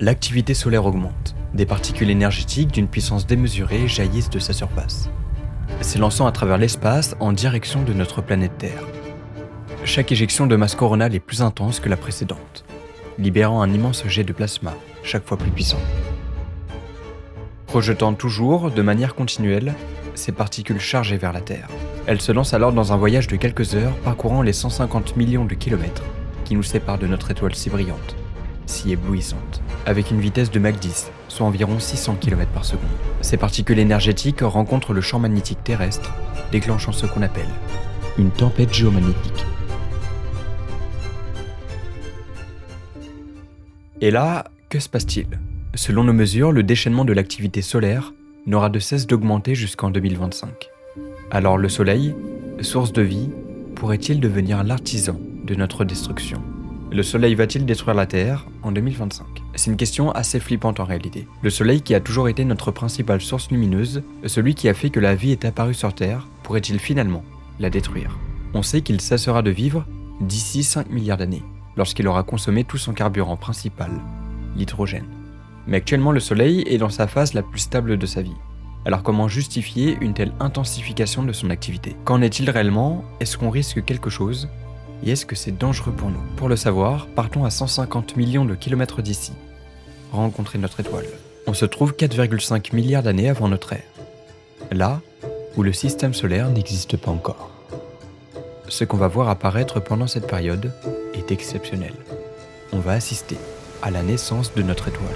l'activité solaire augmente. Des particules énergétiques d'une puissance démesurée jaillissent de sa surface, s'élançant à travers l'espace en direction de notre planète Terre. Chaque éjection de masse coronale est plus intense que la précédente, libérant un immense jet de plasma, chaque fois plus puissant. Projetant toujours, de manière continuelle, ces particules chargées vers la Terre. Elles se lancent alors dans un voyage de quelques heures parcourant les 150 millions de kilomètres qui nous séparent de notre étoile si brillante, si éblouissante, avec une vitesse de Mach 10, soit environ 600 km par seconde. Ces particules énergétiques rencontrent le champ magnétique terrestre, déclenchant ce qu'on appelle une tempête géomagnétique. Et là, que se passe-t-il ? Selon nos mesures, le déchaînement de l'activité solaire n'aura de cesse d'augmenter jusqu'en 2025. Alors le Soleil, source de vie, pourrait-il devenir l'artisan de notre destruction ? Le Soleil va-t-il détruire la Terre en 2025 ? C'est une question assez flippante en réalité. Le Soleil, qui a toujours été notre principale source lumineuse, celui qui a fait que la vie est apparue sur Terre, pourrait-il finalement la détruire ? On sait qu'il cessera de vivre d'ici 5 milliards d'années, lorsqu'il aura consommé tout son carburant principal, l'hydrogène. Mais actuellement, le Soleil est dans sa phase la plus stable de sa vie. Alors comment justifier une telle intensification de son activité ? Qu'en est-il réellement ? Est-ce qu'on risque quelque chose ? Et est-ce que c'est dangereux pour nous ? Pour le savoir, partons à 150 millions de kilomètres d'ici, rencontrer notre étoile. On se trouve 4,5 milliards d'années avant notre ère, là où le système solaire n'existe pas encore. Ce qu'on va voir apparaître pendant cette période est exceptionnel. On va assister à la naissance de notre étoile.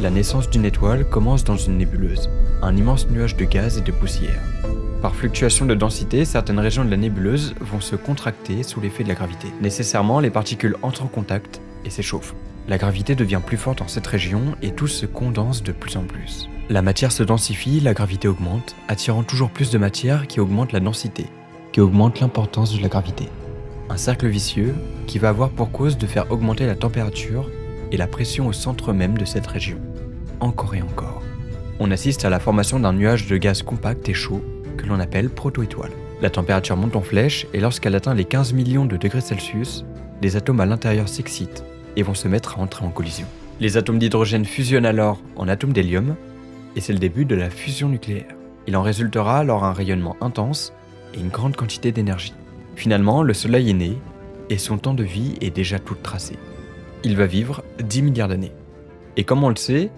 La naissance d'une étoile commence dans une nébuleuse, un immense nuage de gaz et de poussière. Par fluctuation de densité, certaines régions de la nébuleuse vont se contracter sous l'effet de la gravité. Nécessairement, les particules entrent en contact et s'échauffent. La gravité devient plus forte dans cette région et tout se condense de plus en plus. La matière se densifie, la gravité augmente, attirant toujours plus de matière qui augmente la densité, qui augmente l'importance de la gravité. Un cercle vicieux qui va avoir pour cause de faire augmenter la température et la pression au centre même de cette région. Encore et encore. On assiste à la formation d'un nuage de gaz compact et chaud que l'on appelle protoétoile. La température monte en flèche et lorsqu'elle atteint les 15 millions de degrés Celsius, les atomes à l'intérieur s'excitent et vont se mettre à entrer en collision. Les atomes d'hydrogène fusionnent alors en atomes d'hélium et c'est le début de la fusion nucléaire. Il en résultera alors un rayonnement intense et une grande quantité d'énergie. Finalement, le Soleil est né et son temps de vie est déjà tout tracé. Il va vivre 10 milliards d'années. Et comme on le sait,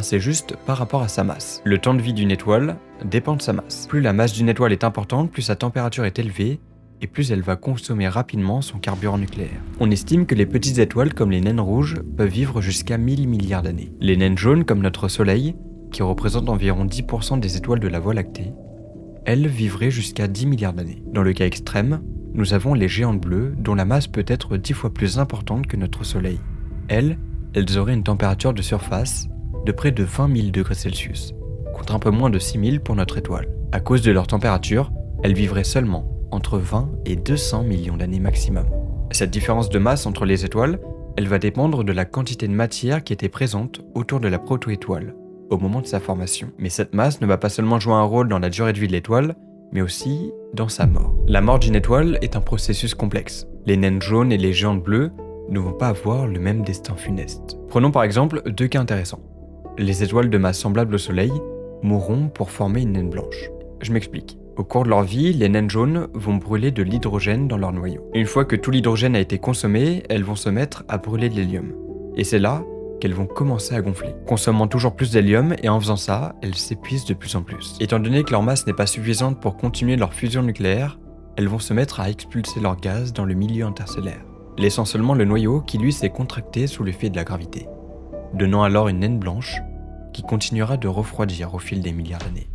c'est juste par rapport à sa masse. Le temps de vie d'une étoile dépend de sa masse. Plus la masse d'une étoile est importante, plus sa température est élevée, et plus elle va consommer rapidement son carburant nucléaire. On estime que les petites étoiles comme les naines rouges peuvent vivre jusqu'à 1000 milliards d'années. Les naines jaunes comme notre Soleil, qui représentent environ 10% des étoiles de la Voie lactée, elles vivraient jusqu'à 10 milliards d'années. Dans le cas extrême, nous avons les géantes bleues dont la masse peut être 10 fois plus importante que notre Soleil. Elles auraient une température de surface de près de 20 000 degrés Celsius, contre un peu moins de 6 000 pour notre étoile. À cause de leur température, elles vivraient seulement entre 20 et 200 millions d'années maximum. Cette différence de masse entre les étoiles, elle va dépendre de la quantité de matière qui était présente autour de la protoétoile au moment de sa formation. Mais cette masse ne va pas seulement jouer un rôle dans la durée de vie de l'étoile, mais aussi dans sa mort. La mort d'une étoile est un processus complexe. Les naines jaunes et les géantes bleues ne vont pas avoir le même destin funeste. Prenons par exemple deux cas intéressants. Les étoiles de masse semblable au Soleil mourront pour former une naine blanche. Je m'explique. Au cours de leur vie, les naines jaunes vont brûler de l'hydrogène dans leur noyau. Et une fois que tout l'hydrogène a été consommé, elles vont se mettre à brûler de l'hélium. Et c'est là qu'elles vont commencer à gonfler, consommant toujours plus d'hélium et en faisant ça, elles s'épuisent de plus en plus. Étant donné que leur masse n'est pas suffisante pour continuer leur fusion nucléaire, elles vont se mettre à expulser leur gaz dans le milieu interstellaire, laissant seulement le noyau qui lui s'est contracté sous l'effet de la gravité, donnant alors une naine blanche qui continuera de refroidir au fil des milliards d'années.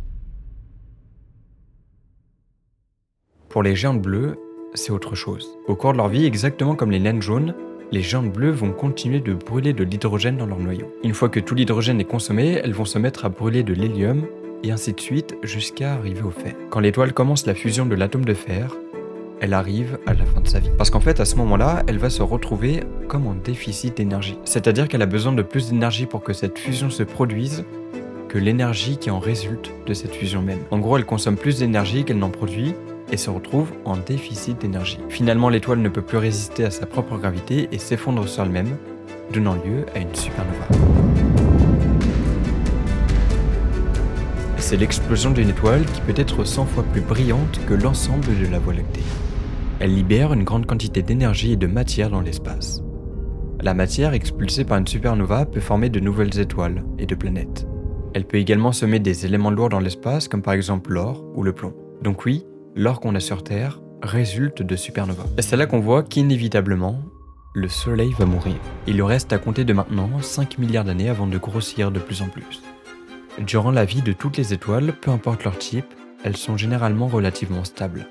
Pour les géantes bleues, c'est autre chose. Au cours de leur vie, exactement comme les naines jaunes, les géantes bleues vont continuer de brûler de l'hydrogène dans leur noyau. Une fois que tout l'hydrogène est consommé, elles vont se mettre à brûler de l'hélium, et ainsi de suite jusqu'à arriver au fer. Quand l'étoile commence la fusion de l'atome de fer, elle arrive à la fin de sa vie. Parce qu'en fait, à ce moment-là, elle va se retrouver comme en déficit d'énergie. C'est-à-dire qu'elle a besoin de plus d'énergie pour que cette fusion se produise que l'énergie qui en résulte de cette fusion même. En gros, elle consomme plus d'énergie qu'elle n'en produit, et se retrouve en déficit d'énergie. Finalement, l'étoile ne peut plus résister à sa propre gravité et s'effondre sur elle-même, donnant lieu à une supernova. c'est l'explosion d'une étoile qui peut être 100 fois plus brillante que l'ensemble de la Voie lactée. Elle libère une grande quantité d'énergie et de matière dans l'espace. La matière expulsée par une supernova peut former de nouvelles étoiles et de planètes. Elle peut également semer des éléments lourds dans l'espace comme par exemple l'or ou le plomb. Donc oui, l'or qu'on a sur Terre résulte de supernovas. Et c'est là qu'on voit qu'inévitablement, le Soleil va mourir. Il lui reste à compter de maintenant 5 milliards d'années avant de grossir de plus en plus. Durant la vie de toutes les étoiles, peu importe leur type, elles sont généralement relativement stables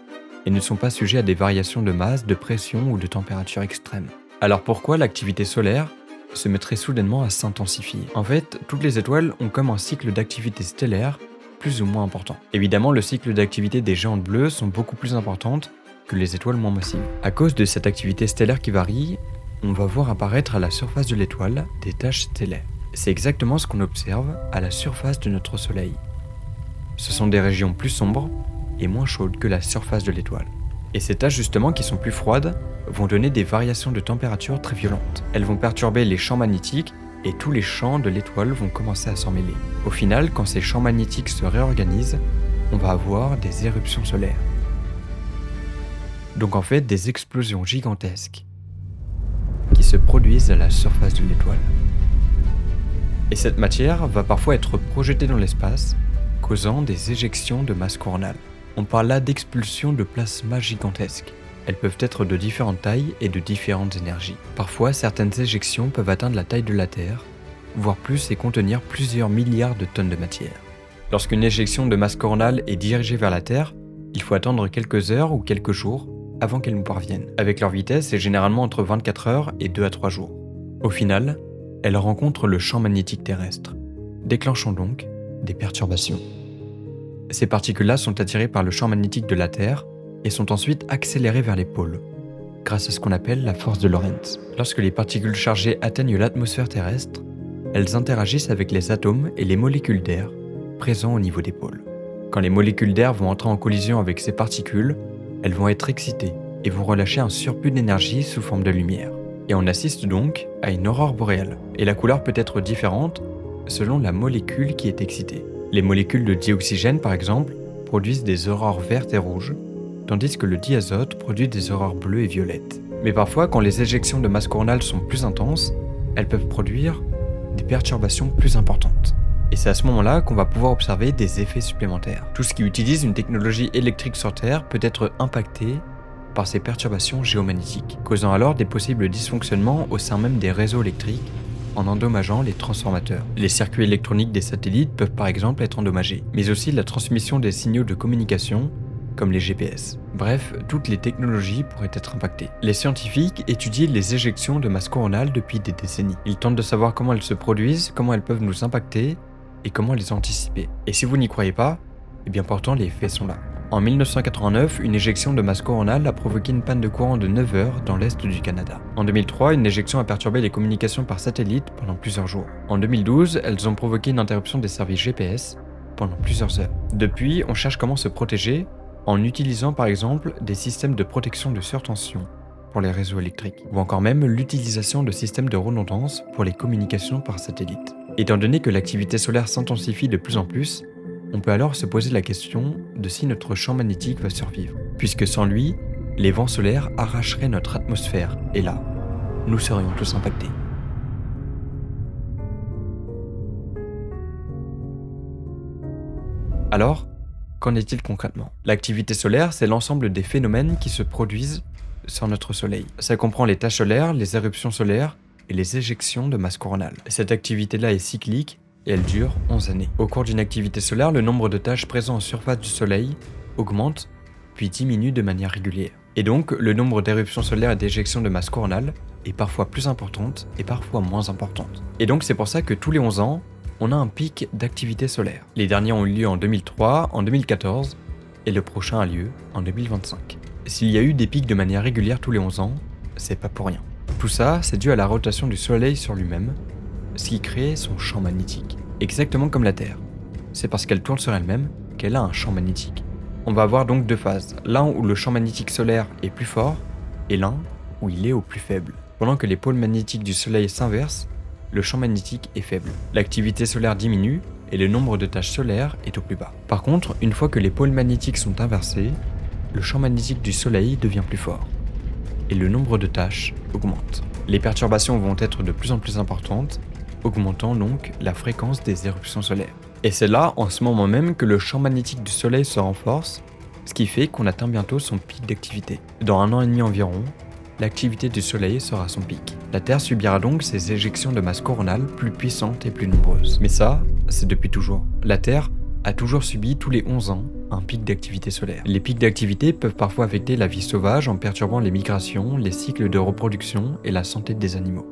et ne sont pas sujettes à des variations de masse, de pression ou de température extrêmes. Alors pourquoi l'activité solaire se mettrait soudainement à s'intensifier? En fait, toutes les étoiles ont comme un cycle d'activité stellaire plus ou moins important. Évidemment, le cycle d'activité des géantes bleues sont beaucoup plus importantes que les étoiles moins massives. À cause de cette activité stellaire qui varie, on va voir apparaître à la surface de l'étoile des taches stellaires. C'est exactement ce qu'on observe à la surface de notre Soleil. Ce sont des régions plus sombres et moins chaudes que la surface de l'étoile. Et ces taches justement qui sont plus froides vont donner des variations de température très violentes. Elles vont perturber les champs magnétiques et tous les champs de l'étoile vont commencer à s'emmêler. Au final, quand ces champs magnétiques se réorganisent, on va avoir des éruptions solaires. Donc en fait, des explosions gigantesques qui se produisent à la surface de l'étoile. Et cette matière va parfois être projetée dans l'espace, causant des éjections de masse coronale. On parle là d'expulsions de plasma gigantesques. Elles peuvent être de différentes tailles et de différentes énergies. Parfois, certaines éjections peuvent atteindre la taille de la Terre, voire plus et contenir plusieurs milliards de tonnes de matière. Lorsqu'une éjection de masse coronale est dirigée vers la Terre, il faut attendre quelques heures ou quelques jours avant qu'elle nous parvienne. Avec leur vitesse, c'est généralement entre 24 heures et 2 à 3 jours. Au final, elle rencontre le champ magnétique terrestre, déclenchant donc des perturbations. Ces particules-là sont attirées par le champ magnétique de la Terre et sont ensuite accélérées vers les pôles, grâce à ce qu'on appelle la force de Lorentz. Lorsque les particules chargées atteignent l'atmosphère terrestre, elles interagissent avec les atomes et les molécules d'air présents au niveau des pôles. Quand les molécules d'air vont entrer en collision avec ces particules, elles vont être excitées et vont relâcher un surplus d'énergie sous forme de lumière. Et on assiste donc à une aurore boréale. Et la couleur peut être différente selon la molécule qui est excitée. Les molécules de dioxygène, par exemple, produisent des aurores vertes et rouges, tandis que le diazote produit des aurores bleues et violettes. Mais parfois, quand les éjections de masse coronale sont plus intenses, elles peuvent produire des perturbations plus importantes. Et c'est à ce moment-là qu'on va pouvoir observer des effets supplémentaires. Tout ce qui utilise une technologie électrique sur Terre peut être impacté par ces perturbations géomagnétiques, causant alors des possibles dysfonctionnements au sein même des réseaux électriques en endommageant les transformateurs. Les circuits électroniques des satellites peuvent par exemple être endommagés, mais aussi la transmission des signaux de communication comme les GPS. Bref, toutes les technologies pourraient être impactées. Les scientifiques étudient les éjections de masse coronale depuis des décennies. Ils tentent de savoir comment elles se produisent, comment elles peuvent nous impacter et comment les anticiper. Et si vous n'y croyez pas, eh bien pourtant les faits sont là. En 1989, une éjection de masse coronale a provoqué une panne de courant de 9 heures dans l'est du Canada. En 2003, une éjection a perturbé les communications par satellite pendant plusieurs jours. En 2012, elles ont provoqué une interruption des services GPS pendant plusieurs heures. Depuis, on cherche comment se protéger en utilisant par exemple des systèmes de protection de surtension pour les réseaux électriques, ou encore même l'utilisation de systèmes de redondance pour les communications par satellite. Étant donné que l'activité solaire s'intensifie de plus en plus, on peut alors se poser la question de si notre champ magnétique va survivre, puisque sans lui, les vents solaires arracheraient notre atmosphère, et là, nous serions tous impactés. Alors, qu'en est-il concrètement? L'activité solaire, c'est l'ensemble des phénomènes qui se produisent sur notre Soleil. Ça comprend les taches solaires, les éruptions solaires et les éjections de masse coronale. Cette activité-là est cyclique et elle dure 11 années. Au cours d'une activité solaire, le nombre de taches présentes en surface du Soleil augmente puis diminue de manière régulière. Et donc, le nombre d'éruptions solaires et d'éjections de masse coronale est parfois plus importante et parfois moins importante. Et donc, c'est pour ça que tous les 11 ans, on a un pic d'activité solaire. Les derniers ont eu lieu en 2003, en 2014 et le prochain a lieu en 2025. S'il y a eu des pics de manière régulière tous les 11 ans, c'est pas pour rien. Tout ça, c'est dû à la rotation du Soleil sur lui-même, ce qui crée son champ magnétique. Exactement comme la Terre. C'est parce qu'elle tourne sur elle-même qu'elle a un champ magnétique. On va avoir donc deux phases, l'un où le champ magnétique solaire est plus fort et l'un où il est au plus faible. Pendant que les pôles magnétiques du Soleil s'inversent, le champ magnétique est faible. L'activité solaire diminue et le nombre de taches solaires est au plus bas. Par contre, une fois que les pôles magnétiques sont inversés, le champ magnétique du Soleil devient plus fort et le nombre de taches augmente. Les perturbations vont être de plus en plus importantes, augmentant donc la fréquence des éruptions solaires. Et c'est là, en ce moment même, que le champ magnétique du Soleil se renforce, ce qui fait qu'on atteint bientôt son pic d'activité. Dans 1 an et demi environ, l'activité du Soleil sera à son pic. La Terre subira donc ces éjections de masse coronale plus puissantes et plus nombreuses. Mais ça, c'est depuis toujours. La Terre a toujours subi tous les 11 ans un pic d'activité solaire. Les pics d'activité peuvent parfois affecter la vie sauvage en perturbant les migrations, les cycles de reproduction et la santé des animaux.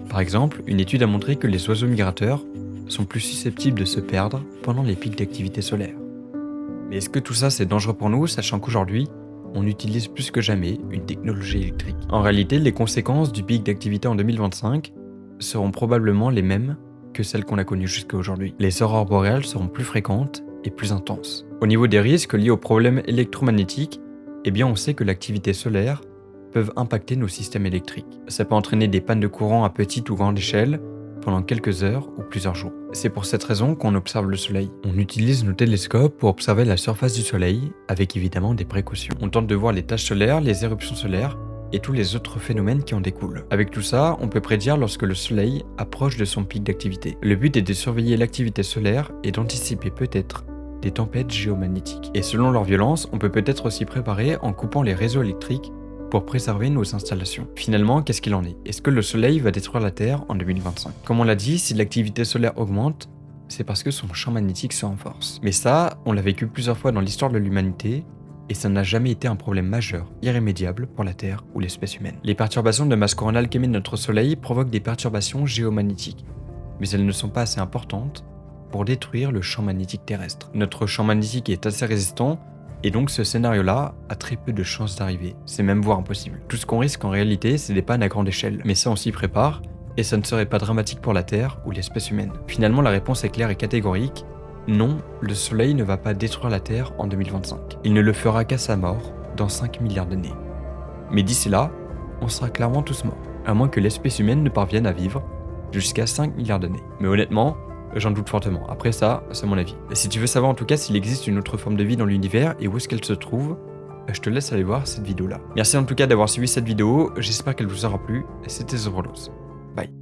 Par exemple, une étude a montré que les oiseaux migrateurs sont plus susceptibles de se perdre pendant les pics d'activité solaire. Mais est-ce que tout ça c'est dangereux pour nous, sachant qu'aujourd'hui, on utilise plus que jamais une technologie électrique? En réalité, les conséquences du pic d'activité en 2025 seront probablement les mêmes que celles qu'on a connues jusqu'à aujourd'hui. Les aurores boréales seront plus fréquentes et plus intenses. Au niveau des risques liés aux problèmes électromagnétiques, eh bien on sait que l'activité solaire peuvent impacter nos systèmes électriques. Ça peut entraîner des pannes de courant à petite ou grande échelle pendant quelques heures ou plusieurs jours. C'est pour cette raison qu'on observe le Soleil. On utilise nos télescopes pour observer la surface du Soleil, avec évidemment des précautions. On tente de voir les taches solaires, les éruptions solaires et tous les autres phénomènes qui en découlent. Avec tout ça, on peut prédire lorsque le Soleil approche de son pic d'activité. Le but est de surveiller l'activité solaire et d'anticiper peut-être des tempêtes géomagnétiques. Et selon leur violence, on peut peut-être aussi préparer en coupant les réseaux électriques pour préserver nos installations. Finalement, qu'est-ce qu'il en est? Est-ce que le Soleil va détruire la Terre en 2025? Comme on l'a dit, si l'activité solaire augmente, c'est parce que son champ magnétique se renforce. Mais ça, on l'a vécu plusieurs fois dans l'histoire de l'humanité, et ça n'a jamais été un problème majeur, irrémédiable pour la Terre ou l'espèce humaine. Les perturbations de masse coronale qu'émet notre Soleil provoquent des perturbations géomagnétiques, mais elles ne sont pas assez importantes pour détruire le champ magnétique terrestre. Notre champ magnétique est assez résistant, et donc ce scénario-là a très peu de chances d'arriver, c'est même voire impossible. Tout ce qu'on risque en réalité, c'est des pannes à grande échelle, mais ça on s'y prépare, et ça ne serait pas dramatique pour la Terre ou l'espèce humaine. Finalement, la réponse est claire et catégorique. Non, le Soleil ne va pas détruire la Terre en 2025. Il ne le fera qu'à sa mort, dans 5 milliards d'années. Mais d'ici là, on sera clairement tous morts, à moins que l'espèce humaine ne parvienne à vivre jusqu'à 5 milliards d'années. Mais honnêtement, j'en doute fortement. Après ça, c'est mon avis. Et si tu veux savoir en tout cas s'il existe une autre forme de vie dans l'univers et où est-ce qu'elle se trouve, je te laisse aller voir cette vidéo-là. Merci en tout cas d'avoir suivi cette vidéo, j'espère qu'elle vous aura plu. C'était The Brolos. Bye.